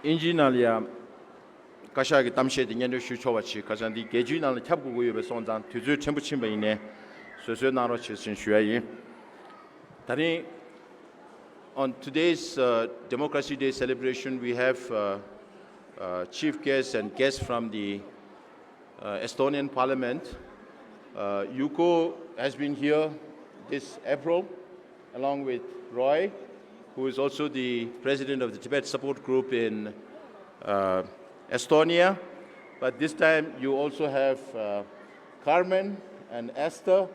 인지날이야 가샤기 담시에 dingendu shuchowachi kazandi gejinal tabgugu be sondan tuzu chembuchim beine soso naro chisin shuayi. Tani on today's Democracy Day celebration we have chief guests and guests from the Estonian Parliament. Yuko has been here this April along with Roy, who is also the president of the Tibet Support Group in Estonia. But this time you also have Carmen and Esther.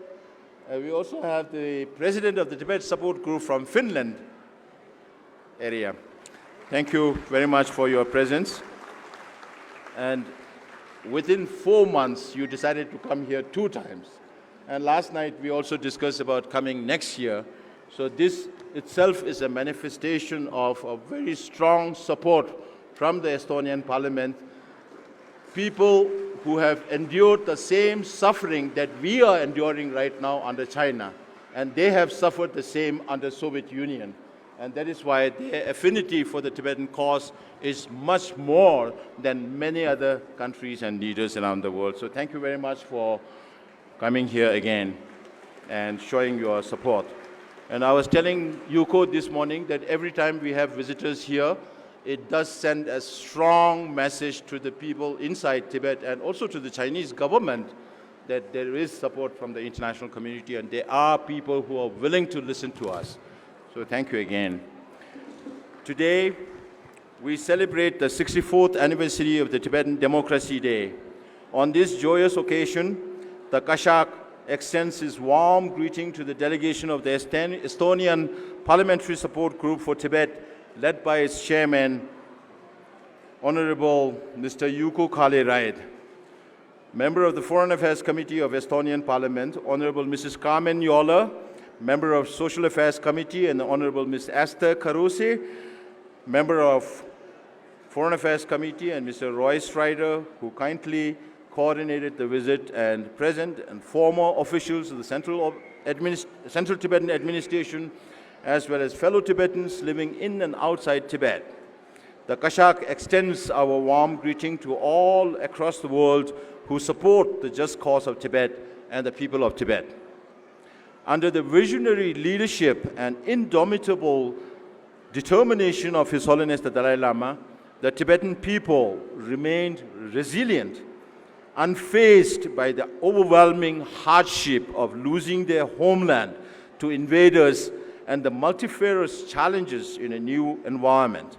We also have the president of the Tibet Support Group from Finland area. Thank you very much for your presence. And within 4 months, you decided to come here 2 times. And last night, we also discussed about coming next year. So this itself is a manifestation of a very strong support from the Estonian Parliament. People who have endured the same suffering that we are enduring right now under China. And they have suffered the same under Soviet Union. And that is why their affinity for the Tibetan cause is much more than many other countries and leaders around the world. So thank you very much for coming here again and showing your support. And I was telling Yuko this morning that every time we have visitors here, it does send a strong message to the people inside Tibet and also to the Chinese government that there is support from the international community and there are people who are willing to listen to us. So thank you again. Today, we celebrate the 64th anniversary of the Tibetan Democracy Day. On this joyous occasion, the Kashak extends his warm greeting to the delegation of the Estonian Parliamentary Support Group for Tibet, led by its chairman, Honorable Mr. Yuko Kale Raid. Member of the Foreign Affairs Committee of Estonian Parliament, Honorable Mrs. Carmen Yola, Member of Social Affairs Committee, and Honorable Ms. Esther Karusi, Member of Foreign Affairs Committee, and Mr. Roy Strider, who kindly coordinated the visit, and present and former officials of the Central Tibetan Administration, as well as fellow Tibetans living in and outside Tibet. The Kashak extends our warm greeting to all across the world who support the just cause of Tibet and the people of Tibet. Under the visionary leadership and indomitable determination of His Holiness the Dalai Lama, the Tibetan people remained resilient, unfazed by the overwhelming hardship of losing their homeland to invaders and the multifarious challenges in a new environment.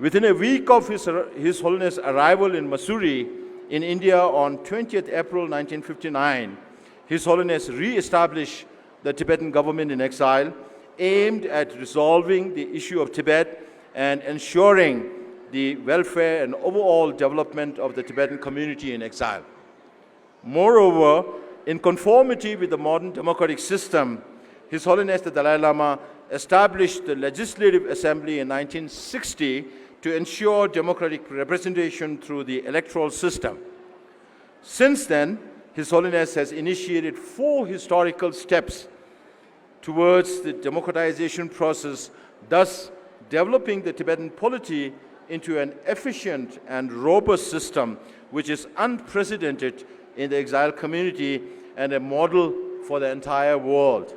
Within a week of His Holiness' arrival in Mussoorie in India on 20th April 1959, His Holiness re-established the Tibetan government in exile, aimed at resolving the issue of Tibet and ensuring the welfare and overall development of the Tibetan community in exile. Moreover, in conformity with the modern democratic system, His Holiness the Dalai Lama established the Legislative Assembly in 1960 to ensure democratic representation through the electoral system. Since then, His Holiness has initiated 4 historical steps towards the democratization process, thus developing the Tibetan polity into an efficient and robust system which is unprecedented in the exile community and a model for the entire world.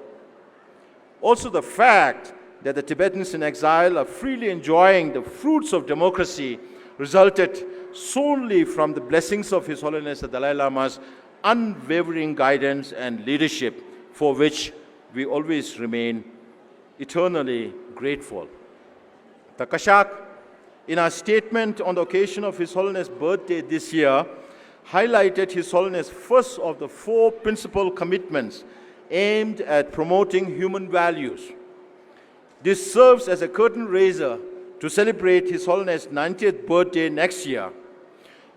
Also, the fact that the Tibetans in exile are freely enjoying the fruits of democracy resulted solely from the blessings of His Holiness the Dalai Lama's unwavering guidance and leadership, for which we always remain eternally grateful. The Kashak, in our statement on the occasion of His Holiness' birthday this year, highlighted His Holiness' first of the 4 principal commitments aimed at promoting human values. This serves as a curtain raiser to celebrate His Holiness' 90th birthday next year.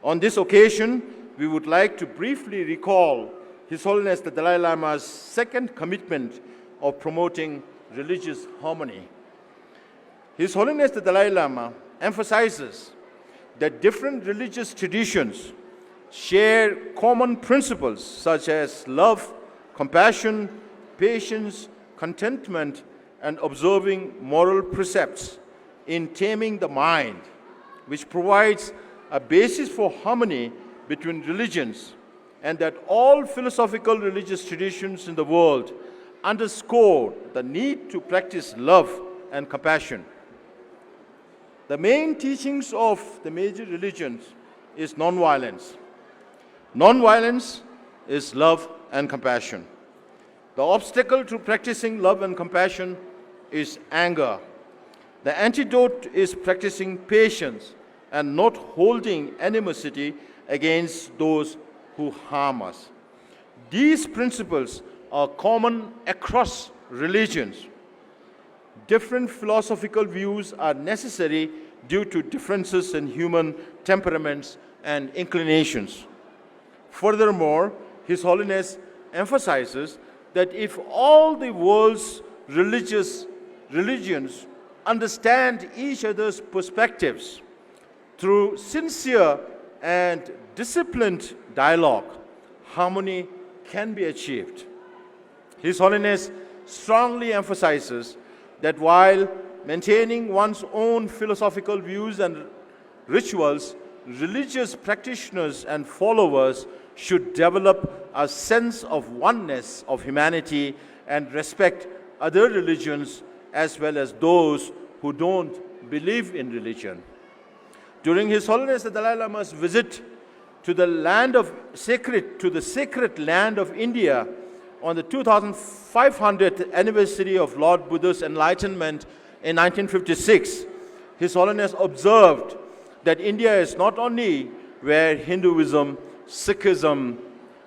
On this occasion, we would like to briefly recall His Holiness the Dalai Lama's second commitment of promoting religious harmony. His Holiness the Dalai Lama emphasizes that different religious traditions share common principles such as love, compassion, patience, contentment, and observing moral precepts in taming the mind, which provides a basis for harmony between religions, and that all philosophical religious traditions in the world underscore the need to practice love and compassion. The main teachings of the major religions is nonviolence. Nonviolence is love and compassion. The obstacle to practicing love and compassion is anger. The antidote is practicing patience and not holding animosity against those who harm us. These principles are common across religions. Different philosophical views are necessary due to differences in human temperaments and inclinations. Furthermore, His Holiness emphasizes that if all the world's religions understand each other's perspectives through sincere and disciplined dialogue, harmony can be achieved. His Holiness strongly emphasizes that while maintaining one's own philosophical views and rituals, religious practitioners and followers should develop a sense of oneness of humanity and respect other religions as well as those who don't believe in religion. During His Holiness the Dalai Lama's visit to the sacred land of India on the 2500th anniversary of Lord Buddha's enlightenment in 1956, His Holiness observed that India is not only where Hinduism, Sikhism,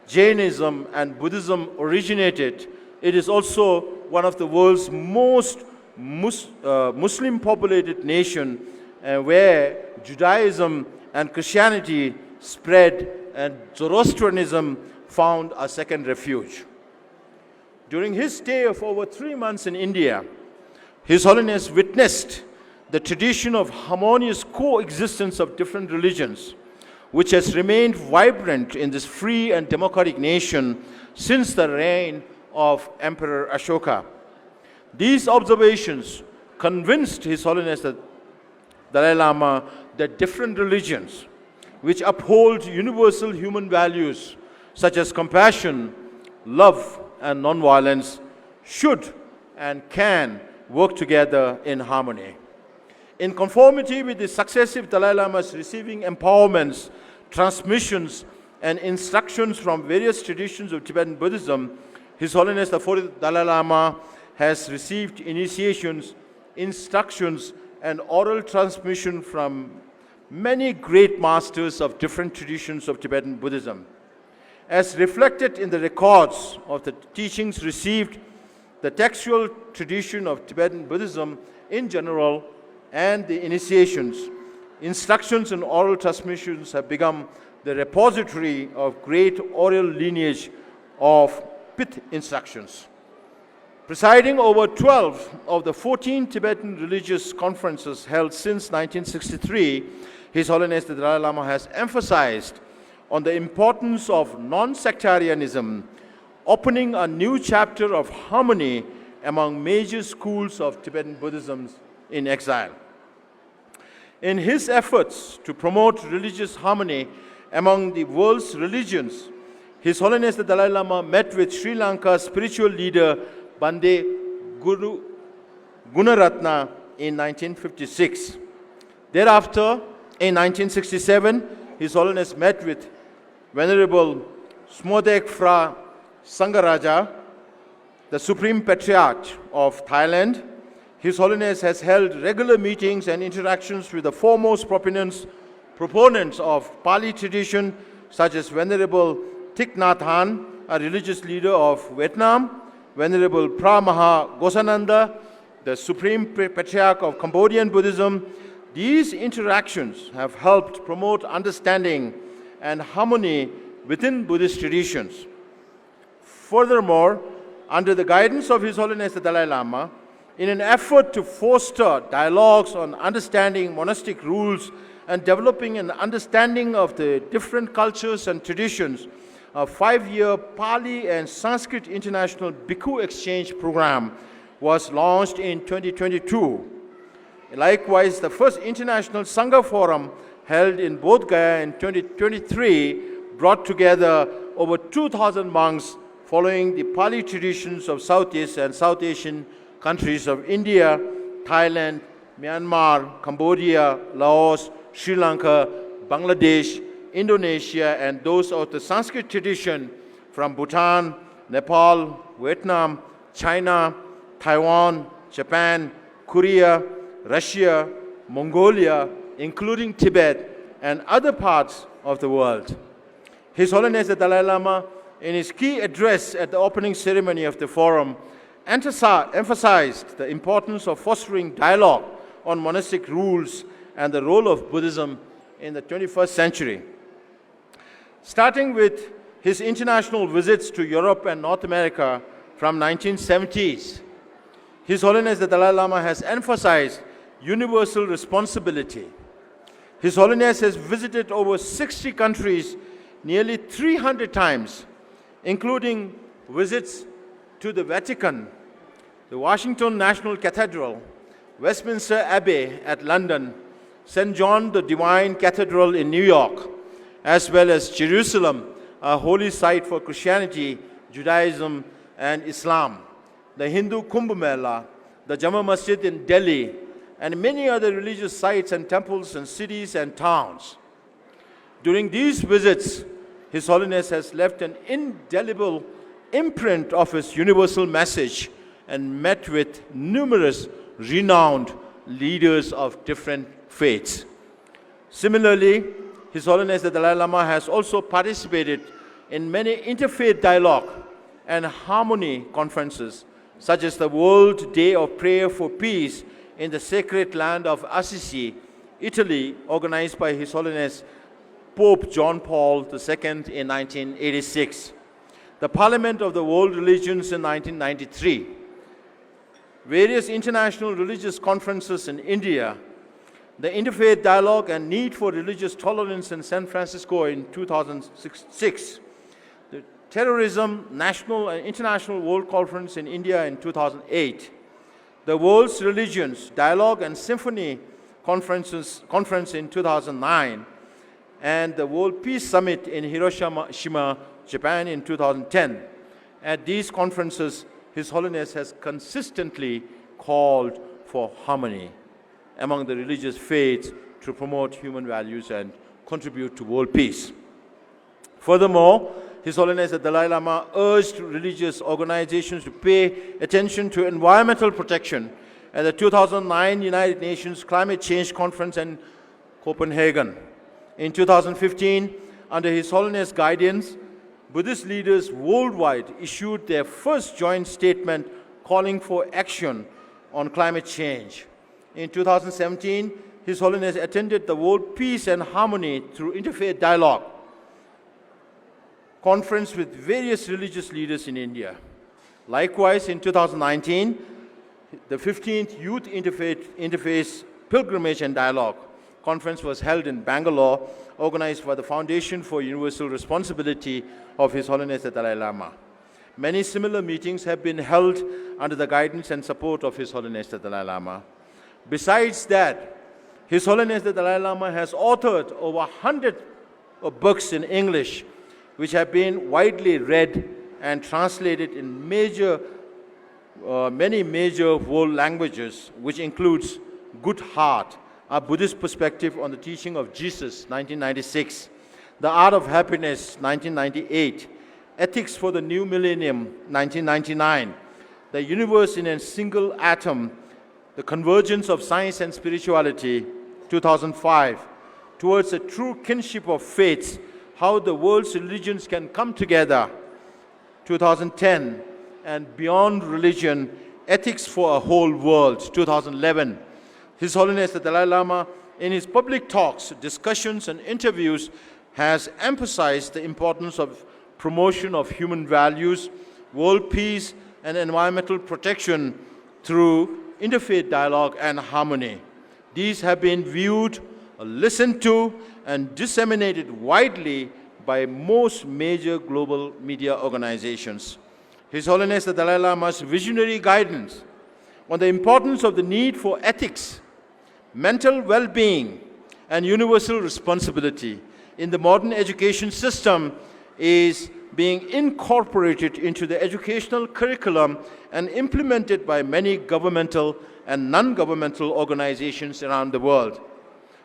Jainism, and Buddhism originated, it is also one of the world's most Muslim-populated nation, where Judaism and Christianity spread and Zoroastrianism found a second refuge. During his stay of over 3 months in India, His Holiness witnessed the tradition of harmonious coexistence of different religions, which has remained vibrant in this free and democratic nation since the reign of Emperor Ashoka. These observations convinced His Holiness the Dalai Lama that different religions, which uphold universal human values such as compassion, love, and nonviolence, should and can work together in harmony. In conformity with the successive Dalai Lamas receiving empowerments, transmissions, and instructions from various traditions of Tibetan Buddhism, His Holiness the 40th Dalai Lama has received initiations, instructions, and oral transmission from many great masters of different traditions of Tibetan Buddhism. As reflected in the records of the teachings received, the textual tradition of Tibetan Buddhism in general and the initiations, instructions, and oral transmissions have become the repository of great oral lineage of pith instructions. Presiding over 12 of the 14 Tibetan religious conferences held since 1963, His Holiness the Dalai Lama has emphasized on the importance of non-sectarianism, opening a new chapter of harmony among major schools of Tibetan Buddhism in exile. In his efforts to promote religious harmony among the world's religions, His Holiness the Dalai Lama met with Sri Lanka's spiritual leader Bande Gunaratna in 1956. Thereafter, in 1967, His Holiness met with Venerable Smodek Phra Sangaraja, the Supreme Patriarch of Thailand. His Holiness has held regular meetings and interactions with the foremost proponents of Pali tradition, such as Venerable Thich Nhat Hanh, a religious leader of Vietnam, Venerable Phra Maha Ghosananda, the Supreme Patriarch of Cambodian Buddhism. These interactions have helped promote understanding and harmony within Buddhist traditions. Furthermore, under the guidance of His Holiness the Dalai Lama, in an effort to foster dialogues on understanding monastic rules and developing an understanding of the different cultures and traditions, a 5-year Pali and Sanskrit International Bhikkhu Exchange Program was launched in 2022. Likewise, the first International Sangha Forum held in Bodh Gaya in 2023 brought together over 2,000 monks following the Pali traditions of Southeast and South Asian countries of India, Thailand, Myanmar, Cambodia, Laos, Sri Lanka, Bangladesh, Indonesia, and those of the Sanskrit tradition from Bhutan, Nepal, Vietnam, China, Taiwan, Japan, Korea, Russia, Mongolia, including Tibet, and other parts of the world. His Holiness the Dalai Lama, in his key address at the opening ceremony of the forum, emphasized the importance of fostering dialogue on monastic rules and the role of Buddhism in the 21st century. Starting with his international visits to Europe and North America from 1970s, His Holiness the Dalai Lama has emphasized universal responsibility. His Holiness has visited over 60 countries nearly 300 times, including visits to the Vatican, the Washington National Cathedral, Westminster Abbey at London, St. John the Divine Cathedral in New York, as well as Jerusalem, a holy site for Christianity, Judaism, and Islam, the Hindu Kumbh Mela, the Jama Masjid in Delhi, and many other religious sites and temples in cities and towns. During these visits, His Holiness has left an indelible imprint of his universal message and met with numerous renowned leaders of different faiths. Similarly, His Holiness the Dalai Lama has also participated in many interfaith dialogue and harmony conferences, such as the World Day of Prayer for Peace in the sacred land of Assisi, Italy, organized by His Holiness Pope John Paul II in 1986, the Parliament of the World Religions in 1993, various international religious conferences in India, the Interfaith Dialogue and Need for Religious Tolerance in San Francisco in 2006, the Terrorism National and International World Conference in India in 2008, the World's Religions Dialogue and Symphony Conference in 2009, and the World Peace Summit in Hiroshima, Japan in 2010. At these conferences, His Holiness has consistently called for harmony among the religious faiths to promote human values and contribute to world peace. Furthermore, His Holiness the Dalai Lama urged religious organizations to pay attention to environmental protection at the 2009 United Nations Climate Change Conference in Copenhagen. In 2015, under His Holiness' guidance, Buddhist leaders worldwide issued their first joint statement calling for action on climate change. In 2017, His Holiness attended the World Peace and Harmony through Interfaith Dialogue conference with various religious leaders in India. Likewise, in 2019, the 15th Youth Interfaith Pilgrimage and Dialogue conference was held in Bangalore, organized by the Foundation for Universal Responsibility of His Holiness the Dalai Lama. Many similar meetings have been held under the guidance and support of His Holiness the Dalai Lama. Besides that, His Holiness the Dalai Lama has authored over 100 books in English, which have been widely read and translated in many major world languages, which includes Good Heart, a Buddhist perspective on the teaching of Jesus, 1996, The Art of Happiness, 1998, Ethics for the New Millennium, 1999, The Universe in a Single Atom, The Convergence of Science and Spirituality, 2005, Towards a True Kinship of Faiths, How the World's Religions Can Come Together, 2010, and Beyond Religion, Ethics for a Whole World, 2011. His Holiness the Dalai Lama, in his public talks, discussions, and interviews, has emphasized the importance of promotion of human values, world peace, and environmental protection through interfaith dialogue and harmony. These have been viewed, listened to, and disseminated widely by most major global media organizations. His Holiness the Dalai Lama's visionary guidance on the importance of the need for ethics mental well-being, and universal responsibility in the modern education system is being incorporated into the educational curriculum and implemented by many governmental and non-governmental organizations around the world.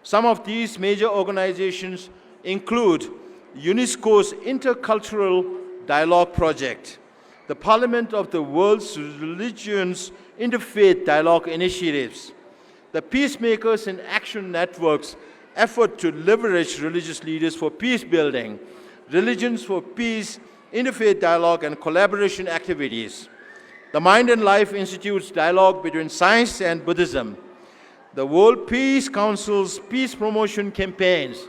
Some of these major organizations include UNESCO's Intercultural Dialogue Project, the Parliament of the World's Religions Interfaith Dialogue Initiatives, the Peacemakers in Action Network's effort to leverage religious leaders for peace building, Religions for Peace, interfaith dialogue and collaboration activities, the Mind and Life Institute's dialogue between science and Buddhism, the World Peace Council's peace promotion campaigns,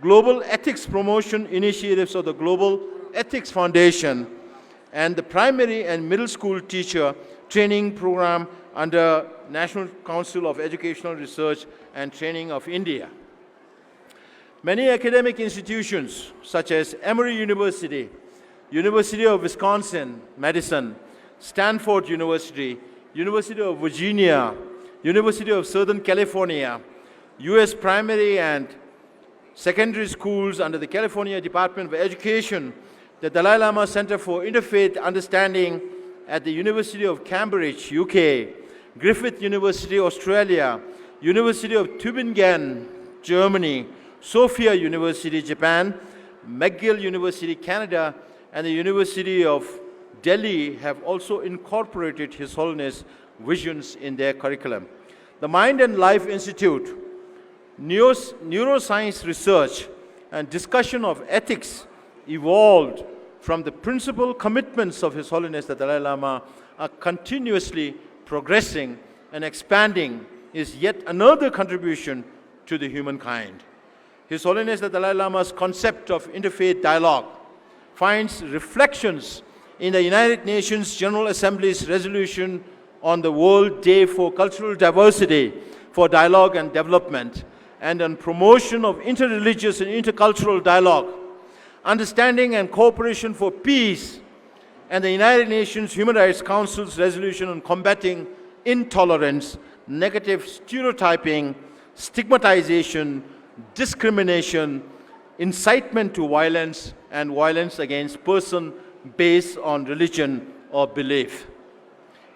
global ethics promotion initiatives of the Global Ethics Foundation, and the primary and middle school teacher training program under National Council of Educational Research and Training of India. Many academic institutions, such as Emory University, University of Wisconsin-Madison, Stanford University, University of Virginia, University of Southern California, U.S. primary and secondary schools under the California Department of Education, the Dalai Lama Center for Interfaith Understanding at the University of Cambridge, UK, Griffith University, Australia, University of Tübingen, Germany, Sophia University, Japan, McGill University, Canada, and the University of Delhi have also incorporated His Holiness visions in their curriculum. The Mind and Life Institute, neuroscience research and discussion of ethics evolved from the principal commitments of His Holiness the Dalai Lama are continuously progressing and expanding is yet another contribution to the humankind. His Holiness the Dalai Lama's concept of interfaith dialogue finds reflections in the United Nations General Assembly's resolution on the World Day for Cultural Diversity, for Dialogue and Development, and on promotion of interreligious and intercultural dialogue, understanding and cooperation for peace, and the United Nations Human Rights Council's resolution on combating intolerance, negative stereotyping, stigmatization, discrimination, incitement to violence, and violence against person based on religion or belief.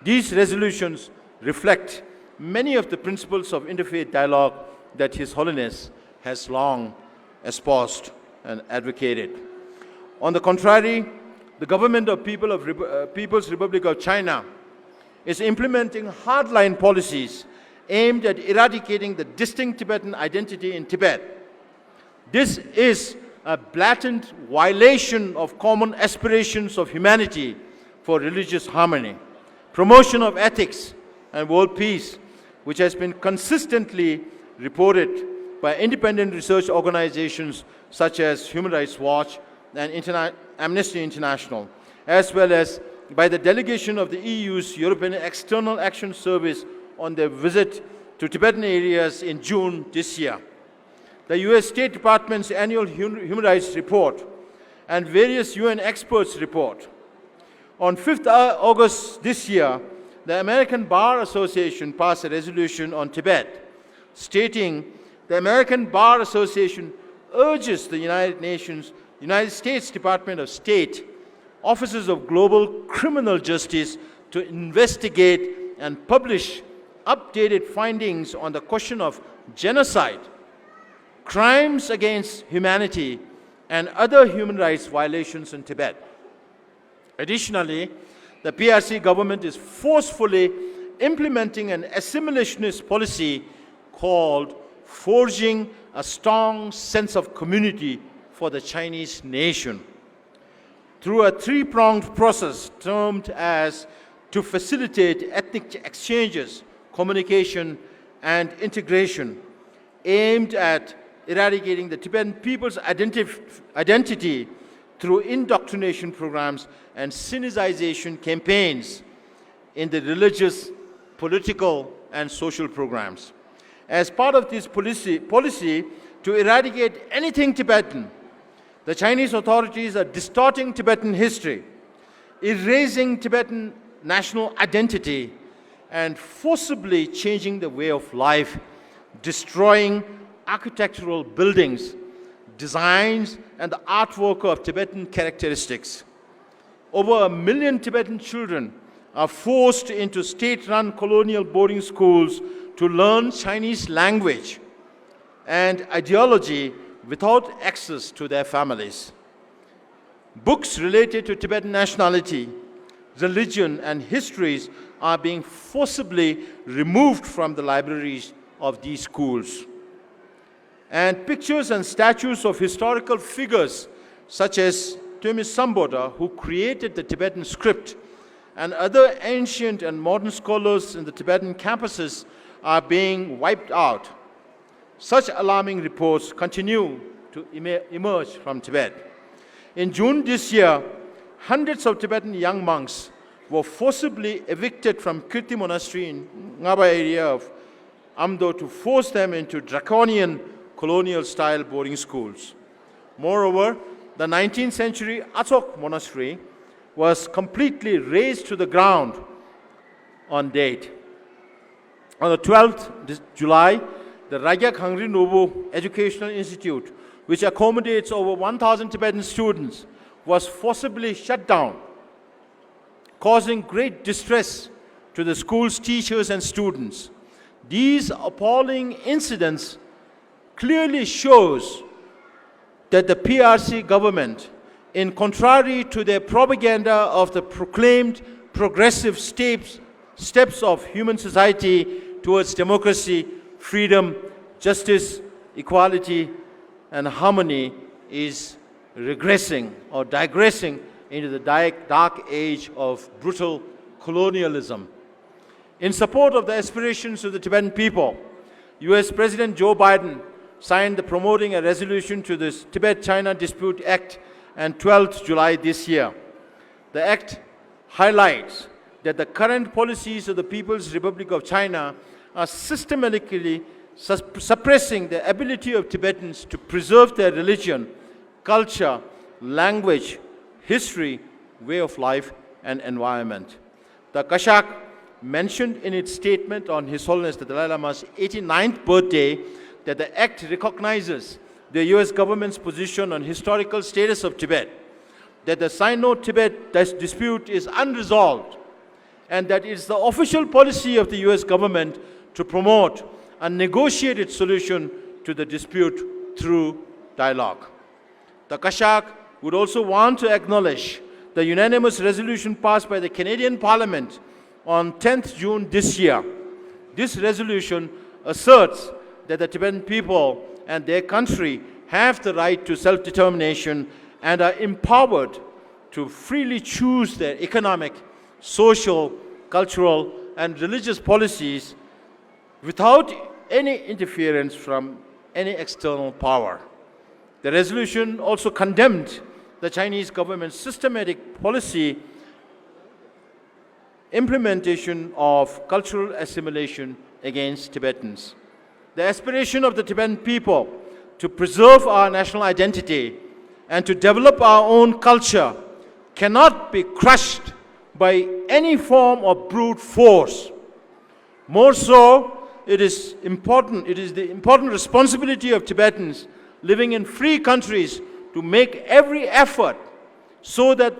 These resolutions reflect many of the principles of interfaith dialogue that His Holiness has long espoused and advocated. On the contrary, the government of People's Republic of China is implementing hardline policies aimed at eradicating the distinct Tibetan identity in Tibet. This is a blatant violation of common aspirations of humanity for religious harmony, promotion of ethics and world peace, which has been consistently reported by independent research organizations such as Human Rights Watch and Amnesty International, as well as by the delegation of the EU's European External Action Service on their visit to Tibetan areas in June this year. The US State Department's annual Human Rights Report and various UN experts' report. On 5th August this year, the American Bar Association passed a resolution on Tibet, stating the American Bar Association urges the United States Department of State, Offices of Global Criminal Justice to investigate and publish updated findings on the question of genocide, crimes against humanity, and other human rights violations in Tibet. Additionally, the PRC government is forcefully implementing an assimilationist policy called Forging a Strong Sense of Community for the Chinese Nation, through a three-pronged process termed as to facilitate ethnic exchanges, communication, and integration, aimed at eradicating the Tibetan people's identity through indoctrination programs and Sinicization campaigns in the religious, political, and social programs. As part of this policy to eradicate anything Tibetan, the Chinese authorities are distorting Tibetan history, erasing Tibetan national identity, and forcibly changing the way of life destroying architectural buildings, designs, and the artwork of Tibetan characteristics. Over 1 million Tibetan children are forced into state-run colonial boarding schools to learn Chinese language and ideology without access to their families. Books related to Tibetan nationality, religion, and histories are being forcibly removed from the libraries of these schools. And pictures and statues of historical figures such as Tumis Sambodha, who created the Tibetan script, and other ancient and modern scholars in the Tibetan campuses are being wiped out. Such alarming reports continue to emerge from Tibet. In June this year, hundreds of Tibetan young monks were forcibly evicted from Kirti Monastery in Ngaba area of Amdo to force them into draconian colonial-style boarding schools. Moreover, the 19th century Atok Monastery was completely razed to the ground on date. On the 12th July, the Ragyak Hangri Nobu Educational Institute, which accommodates over 1,000 Tibetan students, was forcibly shut down, causing great distress to the school's teachers and students. These appalling incidents clearly shows that the PRC government, in contrary to their propaganda of the proclaimed progressive steps of human society towards democracy, freedom, justice, equality, and harmony, is regressing or digressing into the dark age of brutal colonialism. In support of the aspirations of the Tibetan people, US President Joe Biden signed the Promoting a Resolution to the Tibet-China Dispute Act on 12th July this year. The act highlights that the current policies of the People's Republic of China are systematically suppressing the ability of Tibetans to preserve their religion, culture, language, history, way of life, and environment. The Kashak mentioned in its statement on His Holiness the Dalai Lama's 89th birthday that the Act recognizes the US government's position on historical status of Tibet, that the Sino-Tibet dispute is unresolved, and that it is the official policy of the US government to promote a negotiated solution to the dispute through dialogue. The Kashak would also want to acknowledge the unanimous resolution passed by the Canadian Parliament on 10th June this year. This resolution asserts that the Tibetan people and their country have the right to self-determination and are empowered to freely choose their economic, social, cultural, and religious policies without any interference from any external power. The resolution also condemned the Chinese government's systematic policy implementation of cultural assimilation against Tibetans. The aspiration of the Tibetan people to preserve our national identity and to develop our own culture cannot be crushed by any form of brute force. More so, it is the important responsibility of Tibetans living in free countries to make every effort so that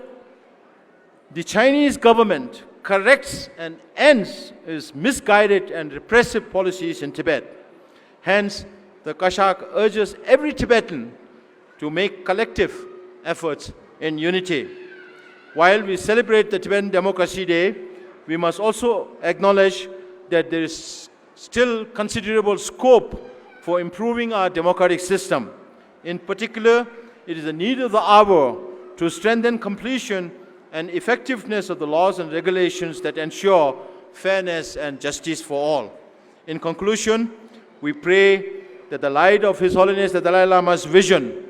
the Chinese government corrects and ends its misguided and repressive policies in Tibet. Hence, the Kashak urges every Tibetan to make collective efforts in unity. While we celebrate the Tibetan Democracy Day, we must also acknowledge that there is still considerable scope for improving our democratic system. In particular, it is the need of the hour to strengthen completion and effectiveness of the laws and regulations that ensure fairness and justice for all. In conclusion, we pray that the light of His Holiness the Dalai Lama's vision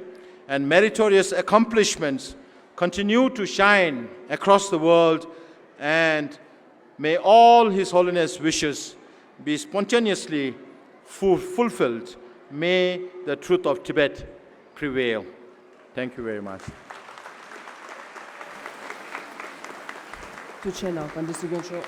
and meritorious accomplishments continue to shine across the world, and may all His Holiness' wishes be spontaneously fulfilled. May the truth of Tibet prevail. Thank you very much. To Chena, Pandit Sugensho.